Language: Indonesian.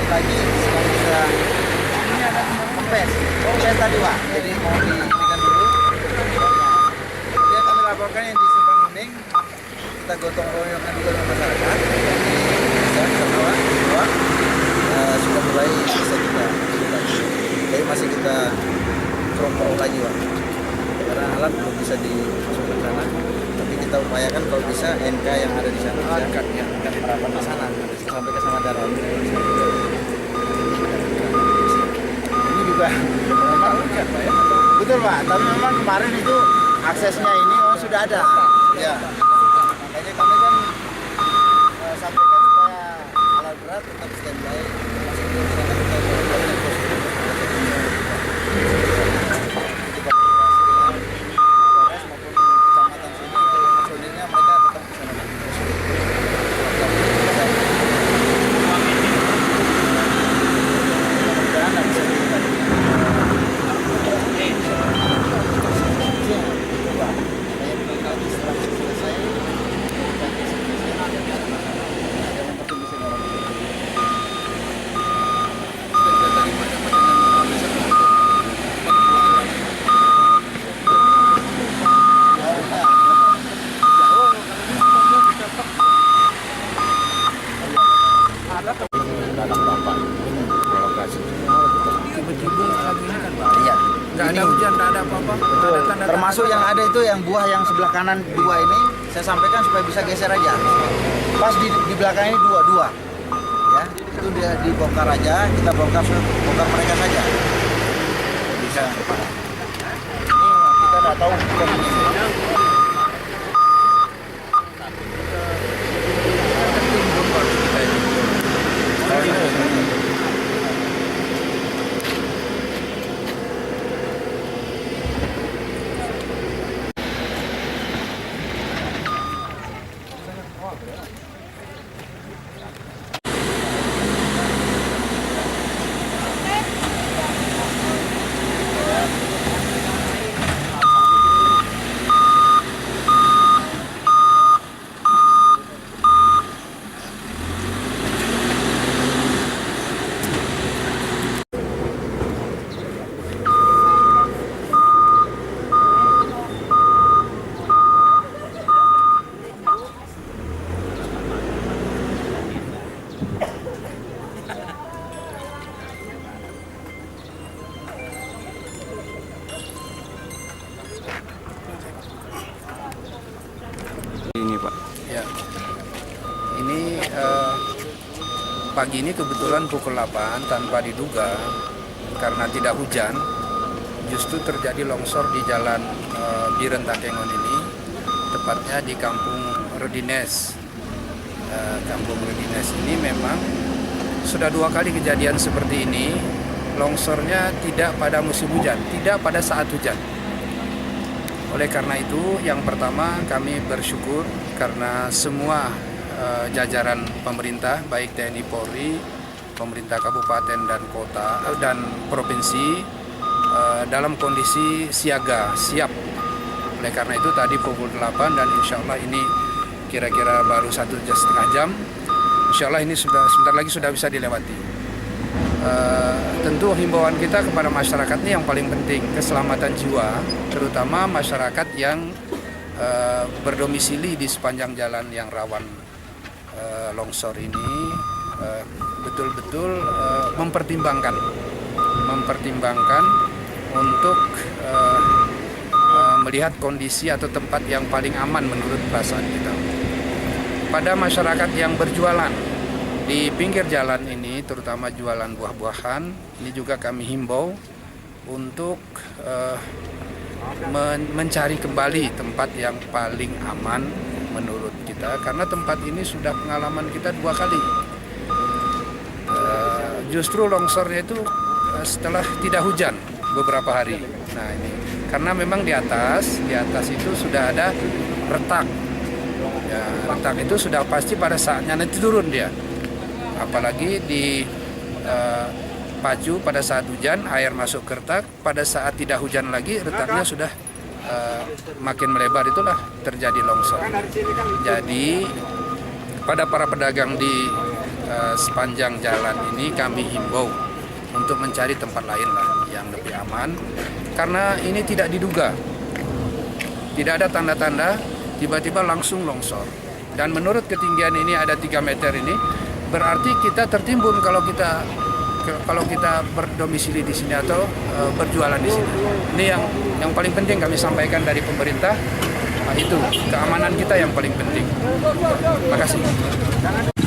lagi sedang bisa kempes tadi Pak. Jadi mau diberikan dulu. Kemudian kami laporkan yang di Simpang Kuning, kita gotong royongkan juga dengan masyarakat. Bisa bahwa sudah mulai bisa kita lagi. Jadi masih kita kerongkong lagi Pak. Karena alat belum bisa dimasukkan ke sana. Tapi kita upayakan kalau bisa NK yang ada di sana bisa yang diterapkan di sana sampai ke sama darat. Ini juga memang hujan Pak ya. Betul Pak, tapi memang kemarin itu aksesnya ini sudah ada. Ya. Makanya kami kan sampaikan supaya alat berat tetap standby masuk ke sana kita Nggak ada hujan, nggak ada apa-apa. Betul. Termasuk yang ada itu yang buah yang sebelah kanan dua ini saya sampaikan supaya bisa geser aja. Pas di belakang ini dua. Ya, itu dia dibongkar aja, kita bongkar mereka saja. Bisa. Ini kita nggak tahu kondisinya. Ini Pak. Ya, ini pagi ini kebetulan pukul 8 tanpa diduga karena tidak hujan, justru terjadi longsor di jalan Biren Takengon ini, tepatnya di Kampung Redines. Kampung Redines ini memang sudah 2 kali kejadian seperti ini, longsornya tidak pada musim hujan, tidak pada saat hujan. Oleh karena itu, yang pertama kami bersyukur karena semua jajaran pemerintah, baik TNI Polri, pemerintah kabupaten dan kota dan provinsi dalam kondisi siaga, siap. Oleh karena itu tadi pukul 8 dan insya Allah ini kira-kira baru 1,5 jam, insya Allah ini sebentar lagi sudah bisa dilewati. Tentu himbauan kita kepada masyarakat ini yang paling penting, keselamatan jiwa, terutama masyarakat yang berdomisili di sepanjang jalan yang rawan longsor ini, betul-betul mempertimbangkan untuk melihat kondisi atau tempat yang paling aman menurut perasaan kita. Pada masyarakat yang berjualan di pinggir jalan ini, terutama jualan buah-buahan, ini juga kami himbau untuk mencari kembali tempat yang paling aman menurut kita, karena tempat ini sudah pengalaman kita 2 kali. Justru longsornya itu setelah tidak hujan beberapa hari. Nah ini karena memang di atas itu sudah ada retak. Ya, retak itu sudah pasti pada saatnya nanti turun dia. Apalagi di pacu pada saat hujan air masuk ke retak, pada saat tidak hujan lagi retaknya sudah makin melebar, itulah terjadi longsor. Jadi pada para pedagang di sepanjang jalan ini kami himbau untuk mencari tempat lain lah yang lebih aman, karena ini tidak diduga, tidak ada tanda-tanda, tiba-tiba langsung longsor. Dan menurut ketinggian ini ada 3 meter ini, berarti kita tertimbun kalau kita berdomisili di sini atau berjualan di sini. Ini yang paling penting kami sampaikan dari pemerintah, itu keamanan kita yang paling penting. Terima kasih.